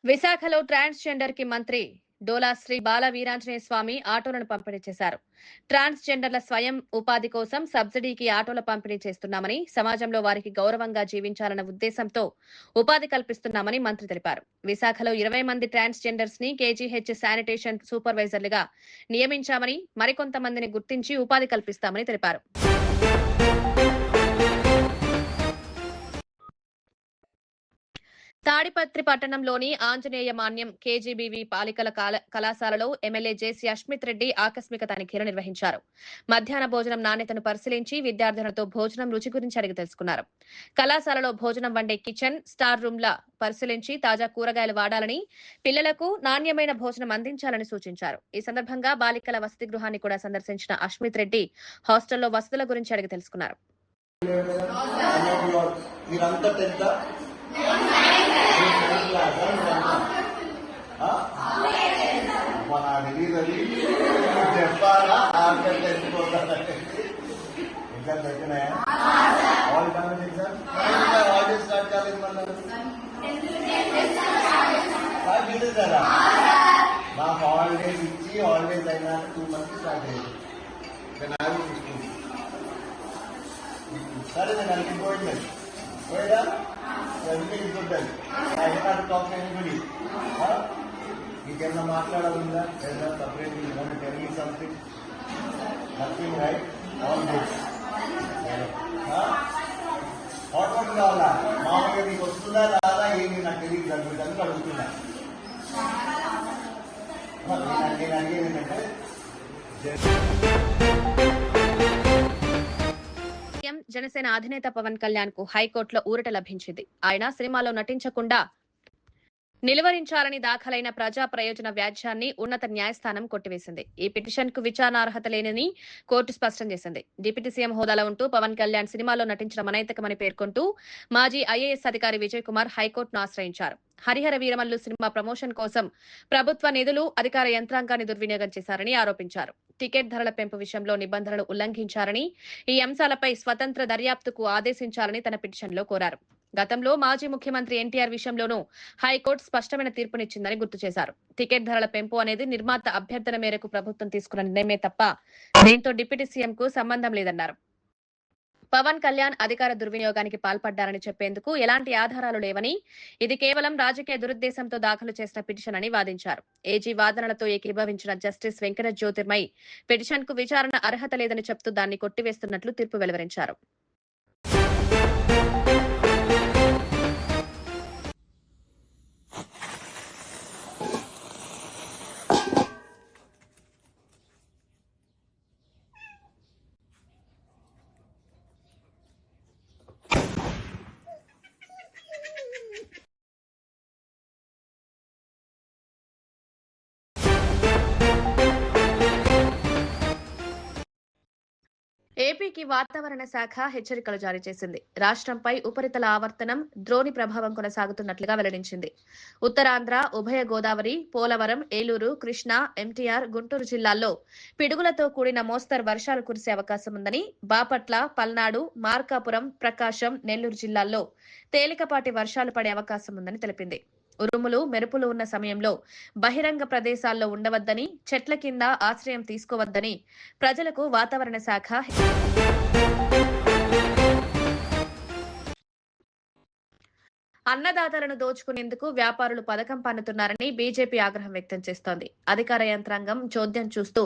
విశాఖలో ట్రాన్స్జెండర్ కి మంత్రి డోలా శ్రీ బాల వీరాంజనేయ స్వామి ఆటోలను పంపిణీ చేశారు. ట్రాన్స్జెండర్ల స్వయం ఉపాధి కోసం సబ్సిడీకి ఆటోల పంపిణీ చేస్తున్నామని, సమాజంలో వారికి గౌరవంగా జీవించాలన్న ఉద్దేశంతో ఉపాధి కల్పిస్తున్నామని మంత్రి తెలిపారు. విశాఖలో 20 మంది ట్రాన్స్జెండర్స్ ని కేజీహెచ్ శానిటేషన్ సూపర్వైజర్లుగా నియమించామని, మరికొంతమందిని గుర్తించి ఉపాధి కల్పిస్తామని తెలిపారు. తాడిపత్రి పట్టణంలోని ఆంజనేయ మాన్యం కేజీబీవీ బాలికల కళాశాలలో ఎమ్మెల్యే జేసీ అష్మిత్ రెడ్డి ఆకస్మిక తనిఖీలు నిర్వహించారు. మధ్యాహ్న భోజనం నాణ్యతను పరిశీలించి విద్యార్థులతో భోజనం రుచి గురించి అడిగి తెలుసుకున్నారు. కళాశాలలో భోజనం వండే కిచెన్, స్టార్ రూమ్ల పరిశీలించి తాజా కూరగాయలు వాడాలని, పిల్లలకు నాణ్యమైన భోజనం అందించాలని సూచించారు. ఈ సందర్భంగా బాలికల వసతి గృహాన్ని కూడా సందర్శించిన అష్మిత్ రెడ్డి హాస్టల్లో వసతుల గురించి అడిగి తెలుసుకున్నారు. చెప్పాలా ఆన్సర్ తెచ్చిపోతానంటే ఎగ్జామ్స్ అయిపోయినాయా? All done exam already start కాలేదు. మళ్ళీ కదా మాకు హాలిడేస్ ఇచ్చి హాలిడేస్ అయినాక 2 months స్టార్ట్ అయ్యింది. సరే నేను అనుకుపోయింది పోయా everything is good then. I have not talked to anybody. నీకేమన్నా మాట్లాడాలిందా? ఏదైనా separate you want to tell me something? Nothing right? All good. Hot water కావాలా? మామూలుగా నీకు వస్తుందా రాదా ఏంటి నాకు తెలియదు. అందుకు అడుగుతున్నా. నేను అడిగేది ఏంటంటే జనసేన అధినేత పవన్ కళ్యాణ్ కు హైకోర్టులో ఊరట లభించింది. ఆయన సినిమాలో నటించకుండా నిలువరించాలని దాఖలైన ప్రజా ప్రయోజన వ్యాజ్యాన్ని ఉన్నత న్యాయస్థానం కొట్టివేసింది. ఈ పిటిషన్ కు విచారణార్హత లేనని కోర్టు స్పష్టం చేసింది. డిప్యూటీ సీఎం హోదాలో ఉంటూ పవన్ కళ్యాణ్ సినిమాలో నటించడం అనైతికమని పేర్కొంటూ మాజీ ఐఏఎస్ అధికారి విజయ్ కుమార్ హైకోర్టును ఆశ్రయించారు. హరిహర వీరమల్లు సినిమా ప్రమోషన్ కోసం ప్రభుత్వ నిధులు, అధికార యంత్రాంగాన్ని దుర్వినియోగం చేశారని ఆరోపించారు. టికెట్ ధరల పెంపు విషయంలో నిబంధనలు ఉల్లంఘించారని, ఈ అంశాలపై స్వతంత్ర దర్యాప్తుకు ఆదేశించాలని తన పిటిషన్లో కోరారు. గతంలో మాజీ ముఖ్యమంత్రి ఎన్టీఆర్ విషయంలోనూ హైకోర్టు స్పష్టమైన తీర్పునిచ్చిందని గుర్తు చేశారు. టికెట్ ధరల పెంపు అనేది నిర్మాత అభ్యర్థన మేరకు ప్రభుత్వం తీసుకున్న నిర్ణయమే తప్ప దీంతో డిప్యూటీ సీఎం కు సంబంధం లేదన్నారు. పవన్ కళ్యాణ్ అధికార దుర్వినియోగానికి పాల్పడ్డారని చెప్పేందుకు ఎలాంటి ఆధారాలు లేవని, ఇది కేవలం రాజకీయ దురుద్దేశంతో దాఖలు చేసిన పిటిషన్ అని వాదించారు. ఏజీ వాదనలతో ఏకీభవించిన జస్టిస్ వెంకట జ్యోతిర్మయి పిటిషన్ కు విచారణ అర్హత లేదని చెప్తూ దాన్ని కొట్టివేస్తున్నట్లు తీర్పు వెలువరించారు. ఏపీకి వాతావరణ శాఖ హెచ్చరికలు జారీ చేసింది. రాష్ట్రంపై ఉపరితల ఆవర్తనం, ద్రోణి ప్రభావం కొనసాగుతున్నట్లుగా వెల్లడించింది. ఉత్తరాంధ్ర, ఉభయ గోదావరి, పోలవరం, ఏలూరు, కృష్ణా, ఎన్టీఆర్, గుంటూరు జిల్లాల్లో పిడుగులతో కూడిన మోస్తరు వర్షాలు కురిసే అవకాశం ఉందని, బాపట్ల, పల్నాడు, మార్కాపురం, ప్రకాశం, నెల్లూరు జిల్లాల్లో తేలికపాటి వర్షాలు పడే అవకాశం ఉందని తెలిపింది. ఉరుములు, మెరుపులు ఉన్న సమయంలో బహిరంగ ప్రదేశాల్లో ఉండవద్దని, చెట్ల కింద ఆశ్రయం తీసుకోవద్దని ప్రజలకు వాతావరణ శాఖ అన్నదాతలను దోచుకునేందుకు వ్యాపారులు పథకం పన్నుతున్నారని బీజేపీ ఆగ్రహం వ్యక్తం చేస్తోంది. అధికార యంత్రాంగం చోద్యం చూస్తూ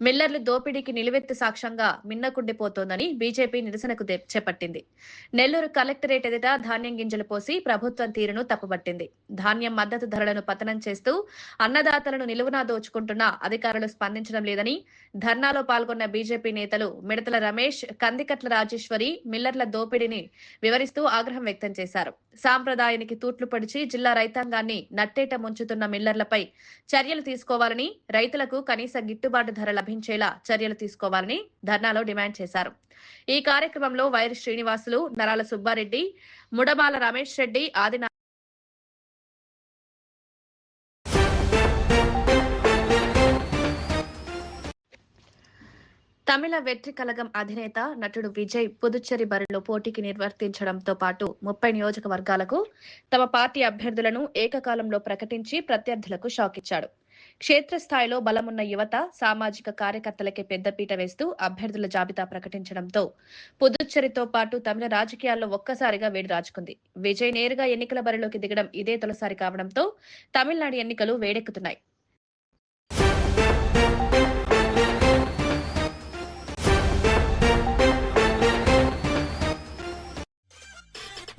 మిల్లర్లు దోపిడీకి నిలువెత్తు సాక్ష్యంగా మిన్నకుండిపోతోందని బీజేపీ నిరసనకు చేపట్టింది. నెల్లూరు కలెక్టరేట్ ఎదుట ధాన్యం గింజలు పోసి ప్రభుత్వం తీరును తప్పుబట్టింది. ధాన్యం మద్దతు ధరలను పతనం చేస్తూ అన్నదాతలను నిలువునా దోచుకుంటున్న అధికారులు స్పందించడం లేదని ధర్నాలో పాల్గొన్న బీజేపీ నేతలు మిడతల రమేష్, కందికట్ల రాజేశ్వరి మిల్లర్ల దోపిడీని వివరిస్తూ ఆగ్రహం వ్యక్తం చేశారు. సాంప్రదాయానికి తూట్లు పడిచి జిల్లా రైతాంగాన్ని నట్టేట ముంచుతున్న మిల్లర్లపై చర్యలు తీసుకోవాలని, రైతులకు కనీస గిట్టుబాటు ధర లభించేలా చర్యలు తీసుకోవాలని ధర్నాలో డిమాండ్ చేశారు. ఈ కార్యక్రమంలో వైరి శ్రీనివాసులు, నరాల సుబ్బారెడ్డి, ముడబాల రమేష్ రెడ్డి, ఆది తమిళ వెట్రి కలగం అధినేత నటుడు విజయ్ పుదుచ్చేరి బరిలో పోటీకి నిర్వర్తించడంతో పాటు 30 నియోజకవర్గాలకు తమ పార్టీ అభ్యర్థులను ఏకకాలంలో ప్రకటించి ప్రత్యర్థులకు షాక్ ఇచ్చాడు. క్షేత్రస్థాయిలో బలమున్న యువత, సామాజిక కార్యకర్తలకే పెద్దపీట వేస్తూ అభ్యర్థుల జాబితా ప్రకటించడంతో పుదుచ్చేరితో పాటు తమిళ రాజకీయాల్లో ఒక్కసారిగా వేడి రాజుకుంది. విజయ్ నేరుగా ఎన్నికల బరిలోకి దిగడం ఇదే తొలిసారి కావడంతో తమిళనాడు ఎన్నికలు వేడెక్కుతున్నాయి.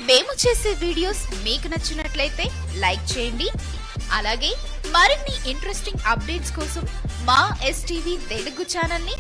మేము చేసే వీడియోస్ మీకు నచ్చినట్లయితే లైక్ చేయండి. అలాగే మరిన్ని ఇంట్రెస్టింగ్ అప్డేట్స్ కోసం మా ఎస్టీవీ తెలుగు ఛానల్ ని